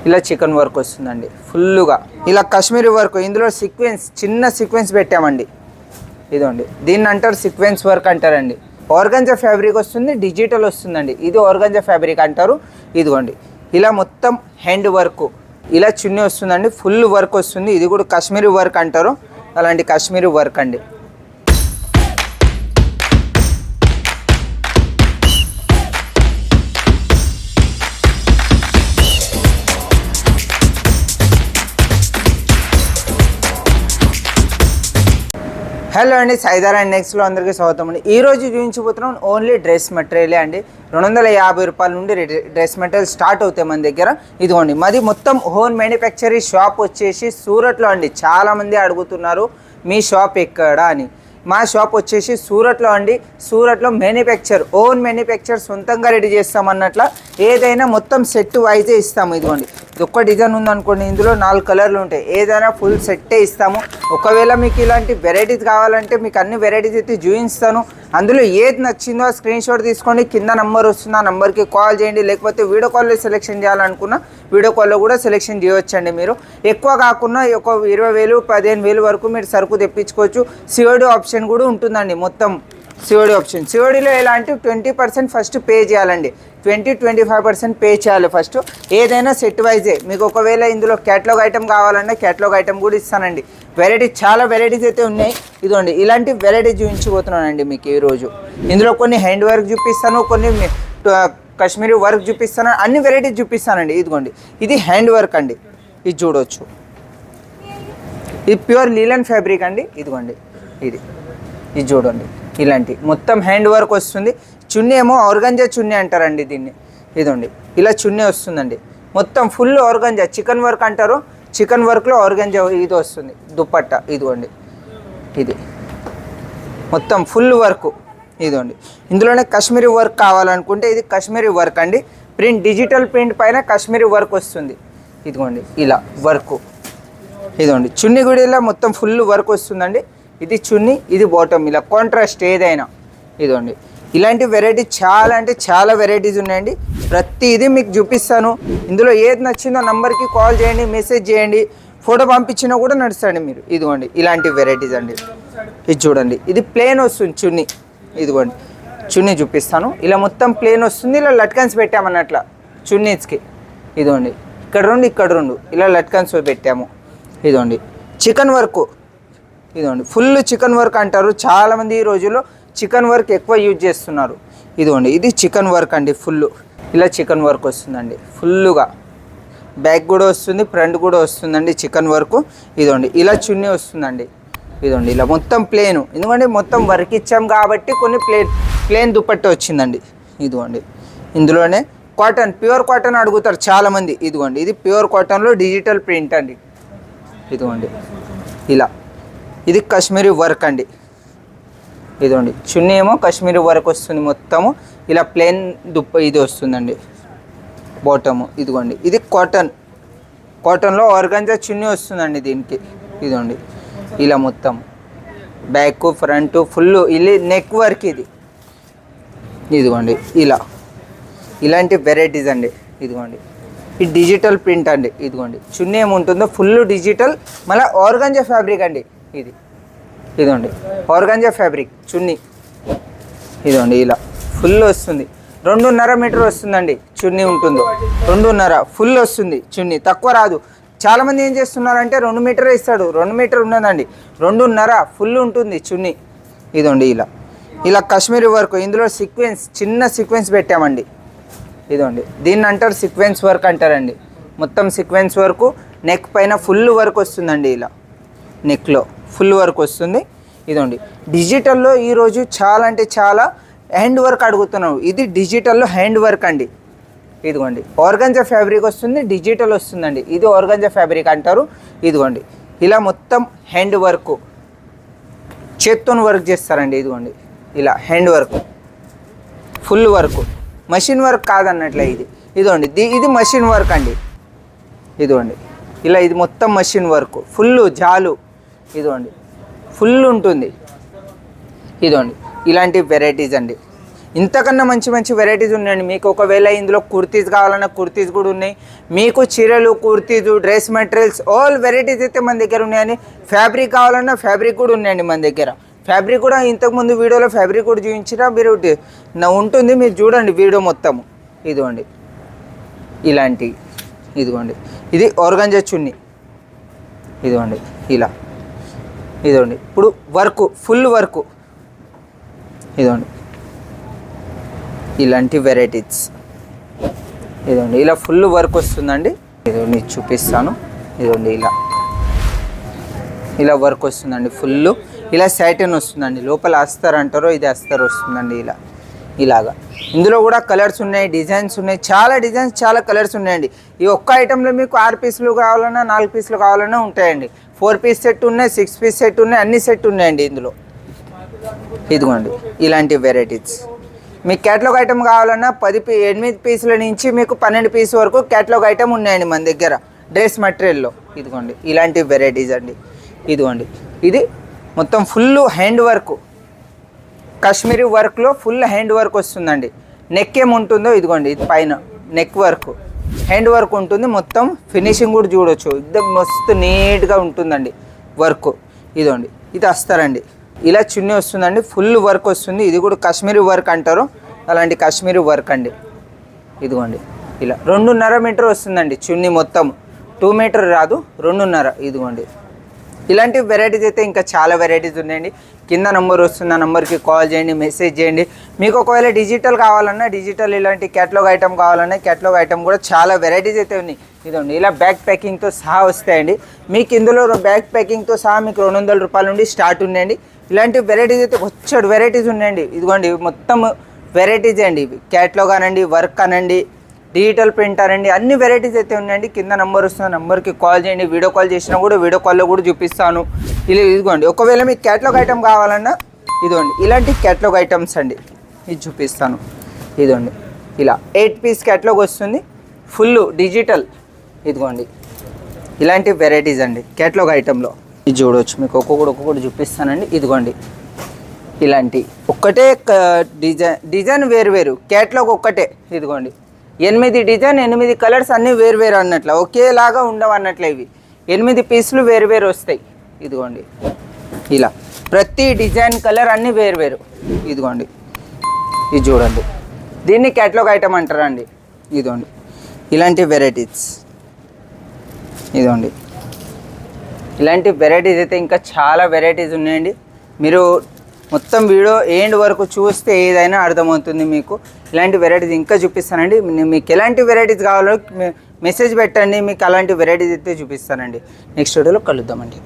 ఇలా chicken work వస్తుందండి ఫుల్గా. ఇలా కాశ్మీరీ వర్క్, ఇందులో సీక్వెన్స్, చిన్న సీక్వెన్స్ పెట్టామండి. ఇదండి దీన్ని అంటారు సీక్వెన్స్ వర్క్ అంటారండి. ఆర్గాంజా ఫ్యాబ్రిక్ వస్తుంది, డిజిటల్ వస్తుందండి. ఇది ఆర్గాంజా ఫ్యాబ్రిక్ అంటారు. ఇదిగోండి ఇలా మొత్తం హ్యాండ్ వర్క్, ఇలా చున్నీ వస్తుందండి, ఫుల్ వర్క్ వస్తుంది. ఇది కూడా కాశ్మీరీ వర్క్ అంటారు, అలాంటి కాశ్మీరీ వర్క్ అండి. హలో అండి, సైదార్ అండ్ నెక్స్ట్లో అందరికీ స్వాగతం అండి. ఈరోజు చూపించబోతున్నాం ఓన్లీ డ్రెస్ మెటీరియలే అండి. 250 రూపాయల నుండి డ్రెస్ మెటీరియల్ స్టార్ట్ అవుతాయి మన దగ్గర. ఇదిగోండి మాది మొత్తం హోమ్ మ్యానుఫ్యాక్చరింగ్ షాప్ వచ్చేసి సూరత్లో అండి. చాలామంది అడుగుతున్నారు మీ షాప్ ఎక్కడ అని. మా షాప్ వచ్చేసి సూరత్లో అండి. సూరత్లో ఓన్ మ్యానుఫ్యాక్చర్ సొంతంగా రెడీ చేస్తామన్నట్ల ఏదైనా మొత్తం సెట్ వైజే ఇస్తాము. ఇదిగోండి ఇది ఒక్క డిజైన్ ఉందనుకోండి, ఇందులో 4 కలర్లు ఉంటాయి, ఏదైనా ఫుల్ సెట్టే ఇస్తాము. ఒకవేళ మీకు ఇలాంటి వెరైటీస్ కావాలంటే మీకు అన్ని వెరైటీస్ అయితే చూపిస్తాను. అందులో ఏది నచ్చిందో స్క్రీన్ షాట్ తీసుకోండి, కింద నెంబర్ వస్తుంది, ఆ నెంబర్కి కాల్ చేయండి. లేకపోతే వీడియో కాల్లో సెలెక్షన్ చేయాలనుకున్నా వీడియో కాల్లో కూడా సెలెక్షన్ చేయవచ్చండి. మీరు ఎక్కువ కాకుండా ఒక 20,000 15,000 వరకు మీరు సరుకు తెప్పించుకోవచ్చు. సిఓడి ఆప్షన్ కూడా ఉంటుందండి. మొత్తం సిఓడి ఆప్షన్. సిఓడిలో ఎలా అంటే 20% ఫస్ట్ పే చేయాలండి. 20-25% పే చేయాలి ఫస్ట్. ఏదైనా సెట్ వైజే. మీకు ఒకవేళ ఇందులో క్యాటలాగ్ ఐటమ్ కావాలన్నా క్యాటలాగ్ ఐటమ్ కూడా ఇస్తానండి. చాలా వెరైటీస్ అయితే ఉన్నాయి. ఇదిగోండి ఇలాంటి వెరైటీ చూపించబోతున్నానండి మీకు ఈరోజు. ఇందులో కొన్ని హ్యాండ్ వర్క్ చూపిస్తాను, కొన్ని కాశ్మీరీ వర్క్ చూపిస్తాను, అన్ని వెరైటీస్ చూపిస్తానండి. ఇదిగోండి ఇది హ్యాండ్ వర్క్ అండి, ఇది చూడవచ్చు. ఇది ప్యూర్ లీలన్ ఫ్యాబ్రిక్ అండి. ఇదిగోండి ఇది చూడండి, ఇలాంటి మొత్తం హ్యాండ్ వర్క్ వస్తుంది. చున్నీ ఏమో ఆర్గాంజా చున్నీ అంటారండి దీన్ని. ఇదండి ఇలా చున్నీ వస్తుందండి, మొత్తం ఫుల్ ఆర్గాంజా, చికెన్ వర్క్ అంటారు. చికెన్ వర్క్లో ఆర్గాంజా ఇది వస్తుంది దుపట్టా. ఇదిగోండి ఇది మొత్తం ఫుల్ వర్క్. ఇదిగోండి ఇందులోనే కాశ్మీరీ వర్క్ కావాలనుకుంటే ఇది కాశ్మీరీ వర్క్ అండి. ప్రింట్, డిజిటల్ ప్రింట్ పైన కాశ్మీరీ వర్క్ వస్తుంది. ఇదిగోండి ఇలా వర్క్. ఇదిగోండి చున్నీ కూడా ఇలా మొత్తం ఫుల్ వర్క్ వస్తుందండి. ఇది చున్నీ, ఇది బాటమ్, ఇలా కాంట్రాస్ట్ ఏదైనా. ఇదిగోండి ఇలాంటి వెరైటీ చాలా అంటే చాలా వెరైటీస్ ఉన్నాయండి. ప్రతిదీ మీకు చూపిస్తాను. ఇందులో ఏది నచ్చిందో నంబర్కి కాల్ చేయండి, మెసేజ్ చేయండి, ఫోటో పంపించినా కూడా నడుస్తాండి మీరు. ఇదిగోండి ఇలాంటి వెరైటీస్ అండి. ఇది చూడండి, ఇది ప్లేన్ వస్తుంది చున్నీ. ఇదిగోండి చున్నీ చూపిస్తాను. ఇలా మొత్తం ప్లేన్ వస్తుంది, ఇలా లట్కన్స్ పెట్టామన్నట్ల చున్నీస్కి. ఇదిగోండి ఇక్కడ రెండు ఇలా లట్కన్స్ పెట్టాము. ఇదిగోండి చికెన్ వర్క్. ఇదిగోండి ఫుల్ చికెన్ వర్క్ అంటారు. చాలామంది ఈ రోజుల్లో చికెన్ వర్క్ ఎక్కువ యూజ్ చేస్తున్నారు. ఇదిగోండి ఇది చికెన్ వర్క్ అండి. ఫుల్ ఇలా చికెన్ వర్క్ వస్తుందండి ఫుల్గా. బ్యాక్ కూడా వస్తుంది, ఫ్రంట్ కూడా వస్తుందండి చికెన్ వర్క్. ఇదిగోండి ఇలా చున్నీ వస్తుందండి. ఇదిగోండి ఇలా మొత్తం ప్లేను, ఎందుకంటే మొత్తం వర్క్ ఇచ్చాం కాబట్టి కొన్ని ప్లేన్ దుపట్టా వచ్చిందండి. ఇదిగోండి ఇందులోనే కాటన్, ప్యూర్ కాటన్ అడుగుతారు చాలామంది. ఇదిగోండి ఇది ప్యూర్ కాటన్లో డిజిటల్ ప్రింట్ అండి. ఇదిగోండి ఇలా ఇది కాశ్మీరీ వర్క్ అండి. ఇదిగోండి చున్నీ ఏమో కాశ్మీరీ వర్క్ వస్తుంది మొత్తము. ఇలా ప్లెయిన్ ఇది వస్తుందండి బాటము. ఇదిగోండి ఇది కాటన్లో ఆర్గాంజా చున్నీ వస్తుందండి దీనికి. ఇదిగోండి ఇలా మొత్తం బ్యాక్ ఫ్రంట్ ఫుల్ ఇలా నెక్ వర్క్. ఇదిగోండి ఇలాంటి వెరైటీస్ అండి. ఇదిగోండి ఇది డిజిటల్ ప్రింట్ అండి. ఇదిగోండి చున్నీ ఏముంటుందో ఫుల్ డిజిటల్, మళ్ళీ ఆర్గాంజా ఫ్యాబ్రిక్ అండి. ఇదిగోండి ఆర్గాంజా ఫ్యాబ్రిక్ చున్నీ. ఇదిగోండి ఇలా ఫుల్ వస్తుంది. 2.5 మీటర్ వస్తుందండి చున్నీ ఉంటుందో. 2.5 ఫుల్ వస్తుంది చున్నీ, తక్కువ రాదు. చాలామంది ఏం చేస్తున్నారంటే 2 మీటరే ఇస్తాడు. 2 మీటర్ ఉన్నదండి, 2.5 ఫుల్ ఉంటుంది చున్నీ. ఇదిగోండి ఇలా కాశ్మీరీ వర్క్, ఇందులో సీక్వెన్స్, చిన్న సీక్వెన్స్ పెట్టామండి. ఇదిగోండి దీన్ని అంటారు సీక్వెన్స్ వర్క్ అంటారండి. మొత్తం సీక్వెన్స్ వర్క్, నెక్ పైన ఫుల్ వర్క్ వస్తుందండి. ఇలా నెక్లో ఫుల్ వర్క్ వస్తుంది. ఇదిగోండి డిజిటల్లో ఈరోజు చాలా అంటే చాలా హ్యాండ్ వర్క్ అడుగుతున్నావు. ఇది డిజిటల్లో హ్యాండ్ వర్క్ అండి. ఇదిగోండి ఆర్గాంజా ఫ్యాబ్రిక్ వస్తుంది, డిజిటల్ వస్తుందండి. ఇది ఆర్గాంజా ఫ్యాబ్రిక్ అంటారు. ఇదిగోండి ఇలా మొత్తం హ్యాండ్ వర్క్, చేత్తో వర్క్ చేస్తారండి. ఇదిగోండి ఇలా hand work, full work, machine work కాదన్నట్లే ఇది. ఇదిగోండి ఇది మషిన్ వర్క్ అండి. ఇదిగోండి ఇలా ఇది మొత్తం మషిన్ వర్క్, ఫుల్ జాలు. ఇదిగోండి ఫుల్ ఉంటుంది. ఇదిగోండి ఇలాంటి వెరైటీస్ అండి. ఇంతకన్నా మంచి మంచి వెరైటీస్ ఉన్నాయండి. మీకు ఒకవేళ ఇందులో కుర్తీస్ కావాలన్నా కుర్తీస్ కూడా ఉన్నాయి. మీకు చీరలు, kurtis, dress materials all varieties అయితే మన దగ్గర ఉన్నాయండి. ఫ్యాబ్రిక్ కావాలన్నా ఫ్యాబ్రిక్ కూడా ఉన్నాయండి మన దగ్గర. ఫ్యాబ్రిక్ కూడా ఇంతకుముందు వీడియోలో ఫ్యాబ్రిక్ కూడా చూపించినా మీరు ఉంటుంది, మీరు చూడండి వీడియో మొత్తము. ఇదిగోండి ఇలాంటి, ఇదిగోండి ఇది ఆర్గాంజా చున్నీ, ఇదిగోండి ఇలా, ఇదిగోండి ఇప్పుడు వర్క్ ఫుల్ వర్క్, ఇదిగోండి ఇలాంటి వెరైటీస్, ఇదిగోండి ఇలా ఫుల్ వర్క్ వస్తుందండి. ఇదిగోండి చూపిస్తాను, ఇదిగోండి ఇలా వర్క్ వస్తుందండి ఫుల్. ఇలా సాటిన్ వస్తుందండి, లోపల అస్తర్ అంటారో ఇది అస్తర్ వస్తుందండి. ఇలాగా ఇందులో కూడా కలర్స్ ఉన్నాయి, డిజైన్స్ ఉన్నాయి, చాలా డిజైన్స్ చాలా కలర్స్ ఉన్నాయండి. ఈ ఒక్క ఐటెంలో మీకు 6 పీసులు కావాలన్నా 4 పీసులు కావాలన్నా ఉంటాయండి. 4 పీస్ సెట్ ఉన్నాయి, 6 పీస్ సెట్ ఉన్నాయి, అన్ని సెట్ ఉన్నాయండి ఇందులో. ఇదిగోండి ఇలాంటి వెరైటీస్. మీకు క్యాటలాగ్ ఐటమ్ కావాలన్నా 8 పీసుల నుంచి మీకు 12 పీస్ వరకు క్యాటలాగ్ ఐటమ్ ఉన్నాయండి మన దగ్గర డ్రెస్ మెటీరియల్లో. ఇదిగోండి ఇలాంటి వెరైటీస్ అండి. ఇదిగోండి ఇది మొత్తం ఫుల్ హ్యాండ్ వర్క్, కాశ్మీరీ వర్క్లో ఫుల్ హ్యాండ్ వర్క్ వస్తుందండి. నెక్ ఏముంటుందో ఇదిగోండి, ఇది పైన నెక్ వర్క్, హ్యాండ్ వర్క్ ఉంటుంది. మొత్తం ఫినిషింగ్ కూడా చూడొచ్చు, एकदम మస్తు నీట్గా ఉంటుందండి వర్క్. ఇదిగోండి ఇది వస్తారండి, ఇలా చున్నీ వస్తుందండి, ఫుల్ వర్క్ వస్తుంది. ఇది కూడా కాశ్మీరీ వర్క్ అంటారు, అలాంటి కాశ్మీరీ వర్క్ అండి. ఇదిగోండి ఇలా 2.5 మీటర్ వస్తుందండి చున్నీ, మొత్తం 2 మీటర్ రాదు, 2.5. ఇదిగోండి ఇలాంటి వెరైటీస్ అయితే ఇంకా చాలా వెరైటీస్ ఉన్నాయండి. కింద నంబర్ వస్తుంది, ఆ నెంబర్కి కాల్ చేయండి, మెసేజ్ చేయండి. మీకు ఒకవేళ డిజిటల్ కావాలన్నా డిజిటల్, ఇలాంటి క్యాటలాగ్ ఐటమ్ కావాలన్నా క్యాటలాగ్ ఐటమ్ కూడా చాలా వెరైటీస్ అయితే ఉన్నాయి. ఇదండి ఇలా బ్యాక్ ప్యాకింగ్తో సహా వస్తాయండి. మీకు ఇందులో బ్యాక్ ప్యాకింగ్తో సహా మీకు 200 రూపాయల నుండి స్టార్ట్ ఉన్నాయండి. ఇలాంటి వెరైటీస్ అయితే వచ్చాడు వెరైటీస్ ఉన్నాయండి. ఇదిగోండి మొత్తం వెరైటీస్ అండి ఇవి, క్యాటలాగ్ అనండి, వర్క్ అనండి, డిజిటల్ ప్రింట్ అనండి, అన్ని వెరైటీస్ అయితే ఉన్నాయండి. కింద నెంబర్ వస్తుంది, నెంబర్కి కాల్ చేయండి. వీడియో కాల్ చేసినా కూడా వీడియో కాల్లో కూడా చూపిస్తాను. ఇదిగోండి ఒకవేళ మీకు క్యాటలాగ్ ఐటమ్ కావాలన్నా ఇదిగోండి ఇలాంటి క్యాటలాగ్ ఐటమ్స్ అండి, ఇది చూపిస్తాను. ఇదిగోండి ఇలా 8 పీస్ క్యాటలాగ్ వస్తుంది, ఫుల్ డిజిటల్. ఇదిగోండి ఇలాంటి వెరైటీస్ అండి క్యాటలాగ్ ఐటెంలో. ఇది చూడవచ్చు, మీకు ఒక్కొక్కటి చూపిస్తానండి. ఇదిగోండి ఇలాంటి ఒక్కటే డిజైన్ వేరు క్యాటలాగ్ ఒక్కటే. ఇదిగోండి 8 డిజైన్, 8 కలర్స్ అన్నీ వేరు అన్నట్లు, ఒకేలాగా ఉండవు అన్నట్లు. ఇవి 8 పీసులు వేరు వస్తాయి. ఇదిగోండి ఇలా ప్రతి డిజైన్ కలర్ అన్నీ వేరు. ఇదిగోండి ఇది చూడండి, దీన్ని క్యాటలాగ్ ఐటమ్ అంటారండి. ఇదిగోండి ఇలాంటి వెరైటీస్, ఇదిగోండి ఇలాంటి వెరైటీస్ అయితే ఇంకా చాలా వెరైటీస్ ఉన్నాయండి. మీరు మొత్తం వీడియో ఎండ్ వరకు చూస్తే ఏదైనా అర్థమవుతుంది మీకు. ఇలాంటి వెరైటీస్ ఇంకా చూపిస్తానండి. మీకు ఎలాంటి వెరైటీస్ కావాలో మెసేజ్ పెట్టండి, మీకు అలాంటి వెరైటీస్ అయితే చూపిస్తానండి. నెక్స్ట్ వీడియోలో కలుద్దామండి.